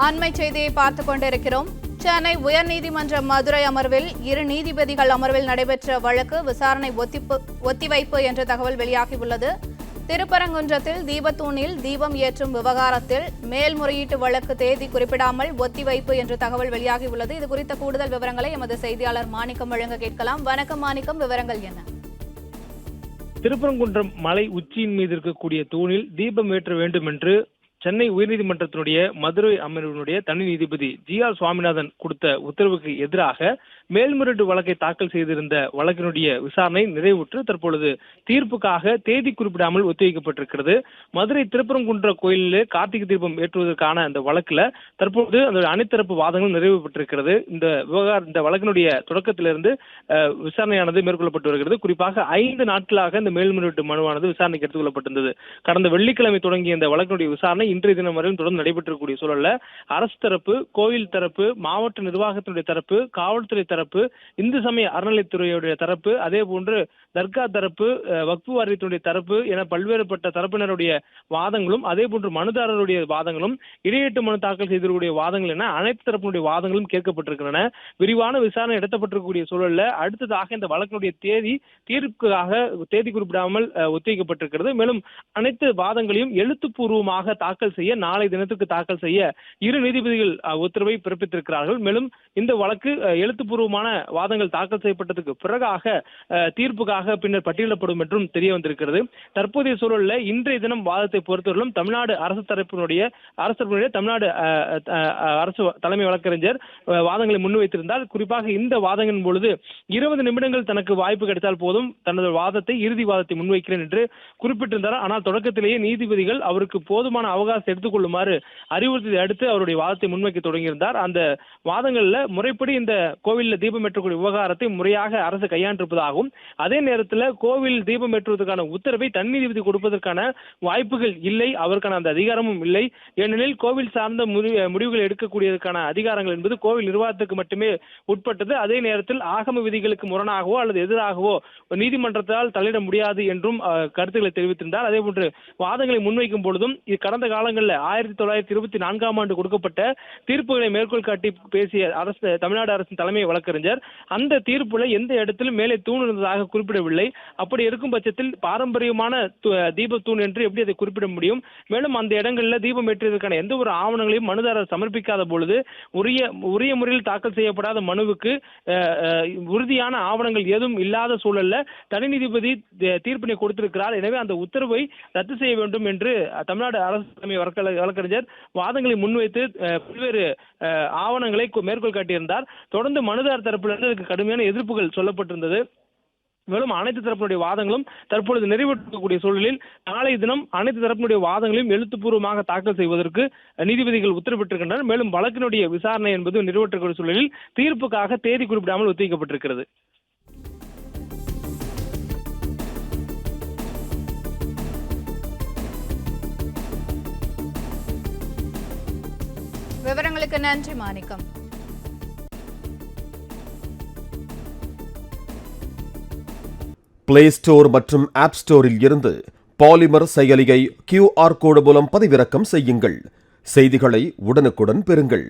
அண்மை செய்தியை பார்த்துக் கொண்டிருக்கிறோம். சென்னை உயர்நீதிமன்ற மதுரை அமர்வில் 2 நீதிபதிகள் அமர்வில் நடைபெற்ற வழக்கு விசாரணை ஒத்திவைப்பு என்ற தகவல் வெளியாகியுள்ளது. திருப்பரங்குன்றத்தில் தீபத்தூணில் தீபம் ஏற்றும் விவகாரத்தில் மேல்முறையீட்டு வழக்கு தேதி குறிப்பிடாமல் ஒத்திவைப்பு என்ற தகவல் வெளியாகியுள்ளது. இது குறித்த கூடுதல் விவரங்களை எமது செய்தியாளர் மாணிக்கம் வழங்க கேட்கலாம். வணக்கம் மாணிக்கம், விவரங்கள் என்ன? திருப்பரங்குன்றம் மலை உச்சியின் மீது இருக்கக்கூடிய தூணில் தீபம் ஏற்ற வேண்டும் என்று சென்னை உயர்நீதிமன்றத்தினுடைய மதுரை அமர்வினுடைய தனி நீதிபதி ஜி.ஆர். சுவாமிநாதன் கொடுத்த உத்தரவுக்கு எதிராக மேல்முறையீட்டு வழக்கை தாக்கல் செய்திருந்த வழக்கினுடைய விசாரணை நிறைவுற்று தற்பொழுது தீர்ப்புக்காக தேதி குறிப்பிடாமல் ஒத்திவைக்கப்பட்டிருக்கிறது. மதுரை திருப்பரங்குன்ற கோயிலிலே கார்த்திகை தீபம் ஏற்றுவதற்கான அந்த வழக்குல தற்போது அந்த அனைத்தரப்பு வாதங்கள் நிறைவு பெற்றிருக்கிறது. இந்த வழக்கினுடைய தொடக்கத்திலிருந்து விசாரணையானது மேற்கொள்ளப்பட்டு வருகிறது. குறிப்பாக 5 நாட்களாக இந்த மேல்முறையீட்டு மனுவானது விசாரணைக்கு எடுத்துக் கொள்ளப்பட்டிருந்தது. கடந்த வெள்ளிக்கிழமை தொடங்கிய இந்த வழக்கினுடைய விசாரணை இன்றைய தினம் வரையும் தொடர்ந்து நடைபெற்றக்கூடிய சூழல்ல அரசு தரப்பு, கோயில் தரப்பு, மாவட்ட நிர்வாகத்தினுடைய தரப்பு, காவல்துறை தரப்பு, இந்து சமய அறநிலைத்துறையுடைய தரப்பு, அதே போன்று தர்கா தரப்பு, வக்ஃபு வாரியத்தினுடைய தரப்பு என பல்வேறுபட்ட தரப்பினருடைய வாதங்களும், அதே போன்று மனுதாரருடைய வாதங்களும், இடையீட்டு மனு தாக்கல் செய்திருக்கக்கூடிய வாதங்கள் என அனைத்து தரப்பினுடைய வாதங்களும் கேட்கப்பட்டிருக்கின்றன. விரிவான விசாரணை நடத்தப்பட்டிருக்கக்கூடிய சூழல்ல அடுத்ததாக இந்த வழக்கினுடைய தீர்ப்புக்காக தேதி குறிப்பிடாமல் ஒத்திவைக்கப்பட்டிருக்கிறது. மேலும் அனைத்து வாதங்களையும் எழுத்துப்பூர்வமாக தாக்கல் செய்ய நாளை தினத்துக்கு தாக்கல் செய்ய 2 நீதிபதிகள் உத்தரவை பிறப்பித்திருக்கிறார்கள். மேலும் இந்த வழக்கு எழுத்துப்பூர்வமான வாதங்கள் தாக்கல் செய்யப்பட்டதுக்கு பிறகாக தீர்ப்புக்காக பின்னர் பட்டியலிடப்படும் என்றும் தெரிய வந்திருக்கிறது. தற்போதைய சூழலில் இன்றைய தினம் வாதத்தை பொறுத்தவரையிலும் தமிழ்நாடு அரசு தரப்பினுடைய தமிழ்நாடு அரசு தலைமை வழக்கறிஞர் வாதங்களை முன்வைத்திருந்தால், குறிப்பாக இந்த வாதங்களின் பொழுது 20 நிமிடங்கள் தனக்கு வாய்ப்பு கிடைத்தால் போதும் தனது இறுதி வாதத்தை முன்வைக்கிறேன் என்று குறிப்பிட்டிருந்தார். ஆனால் தொடக்கத்திலேயே நீதிபதிகள் அவருக்கு போதுமான அவகாசம் எடுத்துக் கொள்ளுமாறு அறிவுறுத்தியதை அடுத்து அவருடைய வாதத்தை முன்வைக்க தொடங்கியிருந்தார். அந்த வாதங்கள்ல முறைப்படி இந்த கோவிலில் தீபம் ஏற்றக்கூடிய விவகாரத்தை முறையாக அரசு கையாண்டிருப்பதாகவும், அதே நேரத்தில் கோவில் தீபம் ஏற்றுவதற்கான உத்தரவை தனி நீதிபதி கொடுப்பதற்கான வாய்ப்புகள் இல்லை, அவருக்கான அந்த அதிகாரமும் இல்லை. ஏனெனில் கோவில் சார்ந்த முடிவுகள் எடுக்கக்கூடியதற்கான அதிகாரங்கள் என்பது கோவில் நிர்வாகத்துக்கு மட்டுமே உட்பட்டது. அதே நேரத்தில் ஆகம விதிகளுக்கு முரணாகவோ அல்லது எதிராகவோ நீதிமன்றத்தால் தலையிட முடியாது என்றும் கருத்துக்களை தெரிவித்திருந்தார். அதே போன்று வாதங்களை முன்வைக்கும் பொழுதும் கடந்த காலங்களில் 1924ஆம் ஆண்டு கொடுக்கப்பட்ட தீர்ப்புகளை மேற்கோள் காட்டி பேசிய தமிழ்நாடு அரசின் தலைமை வழக்கறிஞர் அந்த தீர்ப்புல எந்த இடத்திலும் மேலே தூண் இருந்ததாக குறிப்பிடவில்லை. அப்படி இருக்கும் பட்சத்தில் பாரம்பரியமான தீப தூண் என்று எப்படி அதை குறிப்பிட முடியும்? மேலும் அந்த இடங்களில் தீபம் ஏற்றியதற்கான எந்த ஒரு ஆவணங்களையும் மனுதாரர் சமர்ப்பிக்காத பொழுது உரிய முறையில் தாக்கல் செய்யப்படாத மனுவுக்கு உறுதியான ஆவணங்கள் ஏதும் இல்லாத சூழல்ல தனி நீதிபதி தீர்ப்பினை கொடுத்திருக்கிறார். எனவே அந்த உத்தரவை ரத்து செய்ய வேண்டும் என்று தமிழ்நாடு அரசு தலைமை வழக்கறிஞர் வாதங்களை முன்வைத்து பல்வேறு ஆவணங்களை மேற்கோள் காட்டியிருந்தார். தொடர்ந்து மனுதாரர் தரப்பிலிருந்து இதுக்கு கடுமையான எதிர்ப்புகள் சொல்லப்பட்டிருந்தது. மேலும் அனைத்து தரப்பினுடைய வாதங்களும் தற்பொழுது நிறைவேற்றக்கூடிய சூழலில் நாளை தினம் அனைத்து தரப்பினுடைய வாதங்களையும் எழுத்துப்பூர்வமாக தாக்கல் செய்வதற்கு நீதிபதிகள் உத்தரவிட்டிருக்கின்றனர். மேலும் வழக்கினுடைய விசாரணை என்பது நிறைவேற்றக்கூடிய சூழலில் தீர்ப்புக்காக தேதி குறிப்பிடாமல் ஒத்திவைக்கப்பட்டிருக்கிறது. விவரங்களுக்கு நன்றி மாணிக்கம். பிளே ஸ்டோர் மற்றும் ஆப் ஸ்டோரில் இருந்து பாலிமர் செயலியை QR கோடு மூலம் பதிவிறக்கம் செய்யுங்கள். செய்திகளை உடனுக்குடன் பெறுங்கள்.